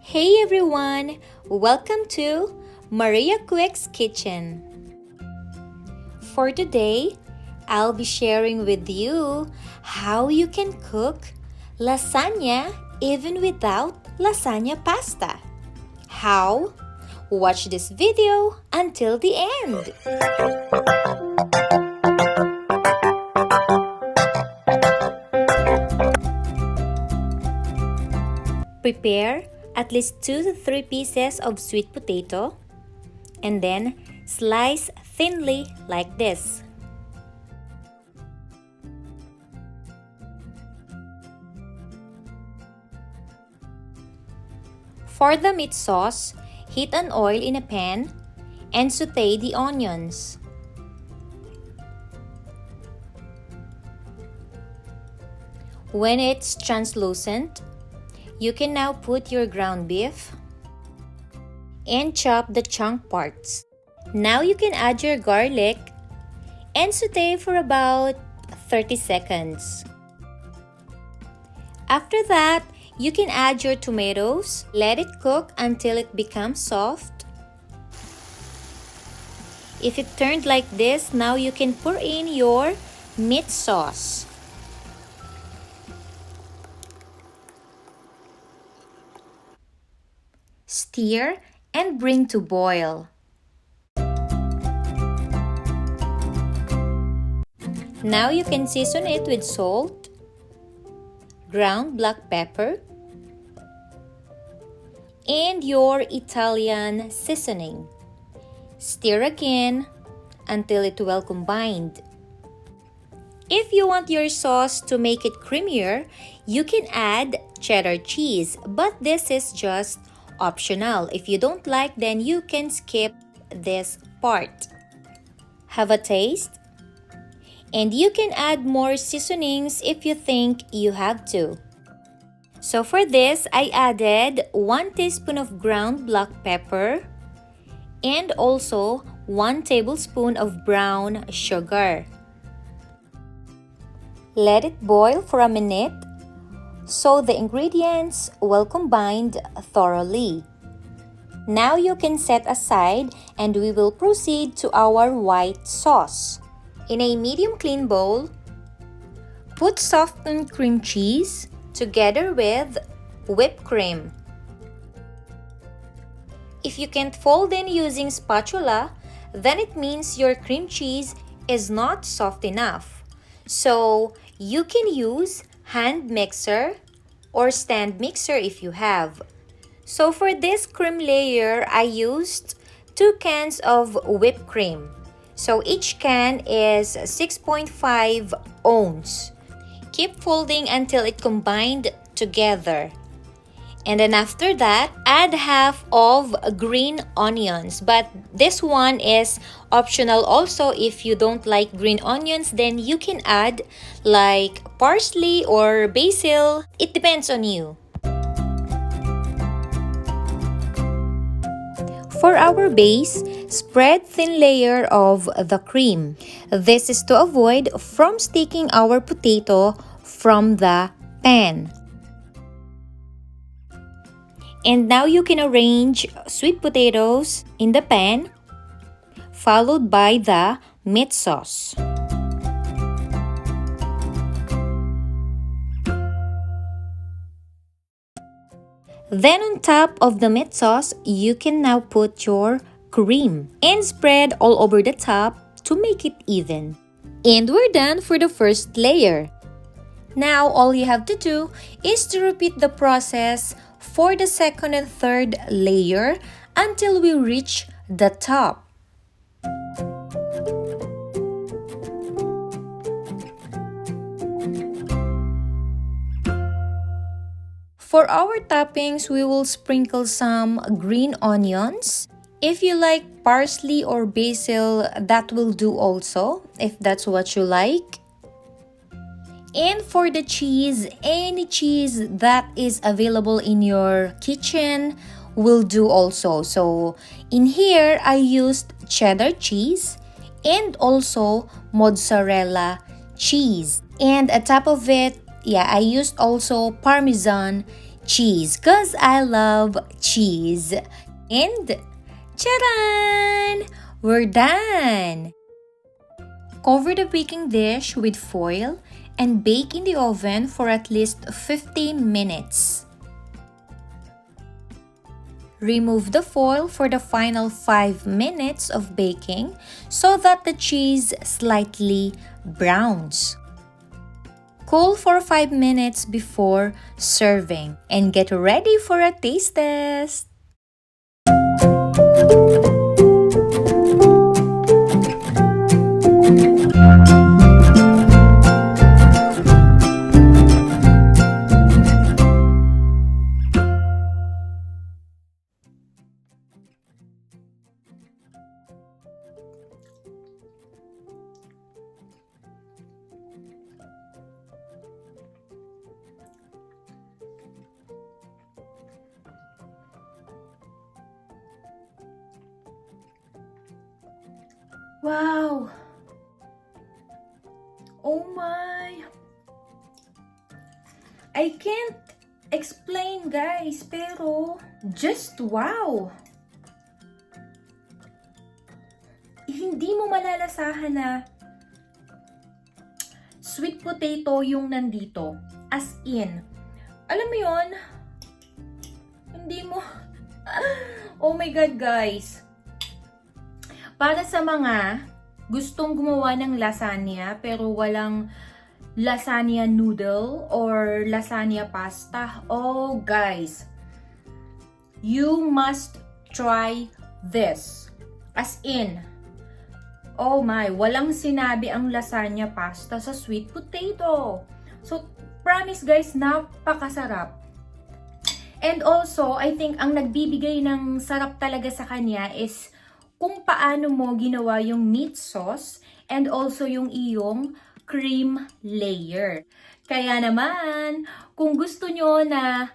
Hey everyone! Welcome to Maria Quick's Kitchen. For today, I'll be sharing with you how you can cook lasagna even without lasagna pasta. How? Watch this video until the end. Prepare at least 2 to 3 pieces of sweet potato and then slice thinly like this. For the meat sauce, heat an oil in a pan and saute the onions. When it's translucent, you can now put your ground beef and chop the chunk parts. Now you can add your garlic and saute for about 30 seconds. After that, you can add your tomatoes. Let it cook until it becomes soft. If it turned like this, now you can pour in your meat sauce. Stir and bring to boil. Now you can season it with salt, ground black pepper, and your Italian seasoning. Stir again until it well combined. If you want your sauce to make it creamier, you can add cheddar cheese, but this is just optional. If you don't like, then you can skip this part. Have a taste. And you can add more seasonings if you think you have to. So for this, I added 1 teaspoon of ground black pepper and also 1 tablespoon of brown sugar. Let it boil for a minute so the ingredients will combine thoroughly. Now you can set aside and we will proceed to our white sauce. In a medium clean bowl, put softened cream cheese together with whipped cream. If you can't fold in using spatula, then it means your cream cheese is not soft enough. So you can use hand mixer or stand mixer if you have. So for this cream layer, I used 2 cans of whipped cream. So each can is 6.5 ounce. Keep folding until it combined together. And then after that, add half of green onions. But this one is optional also. If you don't like green onions, then you can add like parsley or basil. It depends on you. For our base, spread thin layer of the cream. This is to avoid from sticking our potato from the pan. And now you can arrange sweet potatoes in the pan, followed by the meat sauce. Then on top of the meat sauce, you can now put your cream and spread all over the top to make it even. And we're done for the first layer. Now all you have to do is to repeat the process for the second and third layer until we reach the top. For our toppings, we will sprinkle some green onions. If you like parsley or basil, that will do also, if that's what you like. And for the cheese, any cheese that is available in your kitchen will do also. So in here, I used cheddar cheese and also mozzarella cheese. And on top of it, I used also parmesan cheese because I love cheese. And charan! We're done! Cover the baking dish with foil and bake in the oven for at least 50 minutes. Remove the foil for the final 5 minutes of baking so that the cheese slightly browns. Cool for 5 minutes before serving and get ready for a taste test. Wow! Oh my! I can't explain guys, pero just wow! Hindi mo malalasahan na sweet potato yung nandito. As in, alam mo yon? Hindi mo... Oh my God guys! Para sa mga gustong gumawa ng lasagna pero walang lasagna noodle or lasagna pasta, oh guys, you must try this. As in, oh my, walang sinabi ang lasagna pasta sa sweet potato. So, promise guys, napakasarap. And also, I think ang nagbibigay ng sarap talaga sa kanya is kung paano mo ginawa yung meat sauce and also yung iyong cream layer. Kaya naman, kung gusto nyo na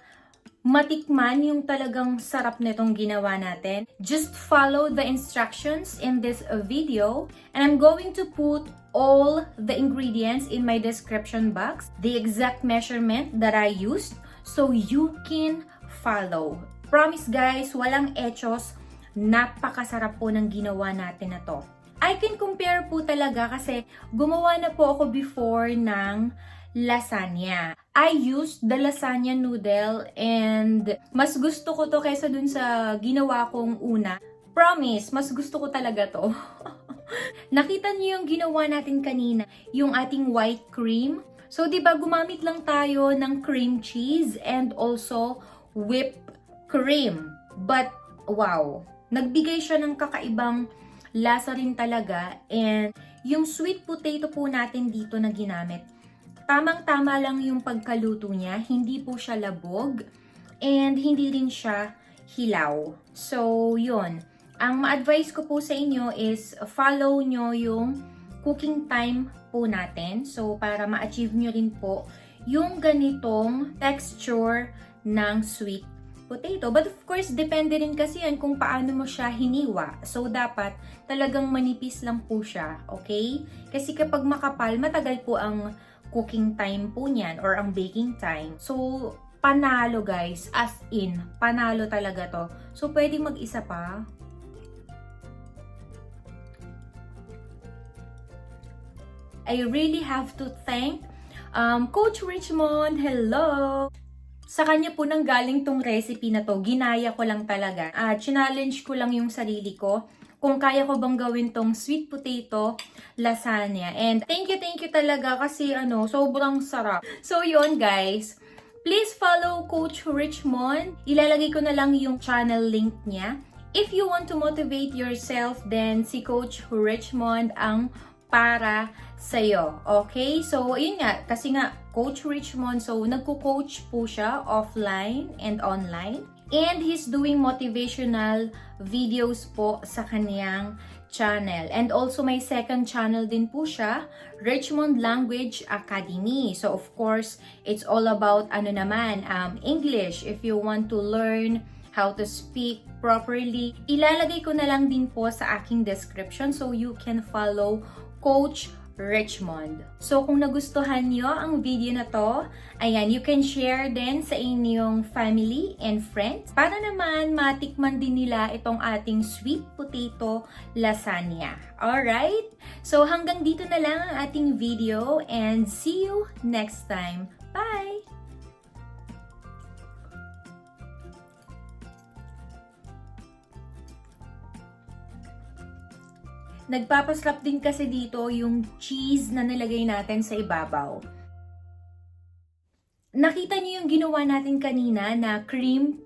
matikman yung talagang sarap nitong ginawa natin, just follow the instructions in this video and I'm going to put all the ingredients in my description box, the exact measurement that I used so you can follow. Promise guys, walang echos. Napakasarap po ng ginawa natin na to. I can compare po talaga kasi gumawa na po ako before ng lasagna. I used the lasagna noodle and mas gusto ko to kaysa dun sa ginawa kong una. Promise, mas gusto ko talaga to. Nakita niyo yung ginawa natin kanina, yung ating white cream. So, di ba gumamit lang tayo ng cream cheese and also whipped cream. But, wow! Nagbigay siya ng kakaibang lasa rin talaga and yung sweet potato po natin dito na ginamit, tamang-tama lang yung pagkaluto niya, hindi po siya labog and hindi rin siya hilaw. So, yun. Ang ma-advise ko po sa inyo is follow nyo yung cooking time po natin. So, para ma-achieve nyo rin po yung ganitong texture ng sweet potato. But of course, depende rin kasi yan kung paano mo siya hiniwa. So, dapat talagang manipis lang po siya. Okay? Kasi kapag makapal, matagal po ang cooking time po niyan or ang baking time. So, panalo guys. As in, panalo talaga to. So, pwedeng mag-isa pa. I really have to thank Coach Richmond. Hello! Sa kanya po nang galing tong recipe na to, ginaya ko lang talaga. Challenge ko lang yung sarili ko kung kaya ko bang gawin tong sweet potato lasagna. And thank you talaga kasi sobrang sarap. So yun guys, please follow Coach Richmond. Ilalagay ko na lang yung channel link niya. If you want to motivate yourself, then si Coach Richmond ang para sa'yo. Okay? So, yun nga. Kasi nga, Coach Richmond, so nagko-coach po siya offline and online. And he's doing motivational videos po sa kaniyang channel. And also, may second channel din po siya, Richmond Language Academy. So, of course, it's all about English. If you want to learn how to speak properly, ilalagay ko na lang din po sa aking description so you can follow Coach Richmond. So kung nagustuhan nyo ang video na to, ayan, you can share din sa inyong family and friends para naman matikman din nila itong ating sweet potato lasagna. Alright? So hanggang dito na lang ang ating video and see you next time. Bye! Nagpapasarap din kasi dito yung cheese na nilagay natin sa ibabaw. Nakita niyo yung ginawa natin kanina na cream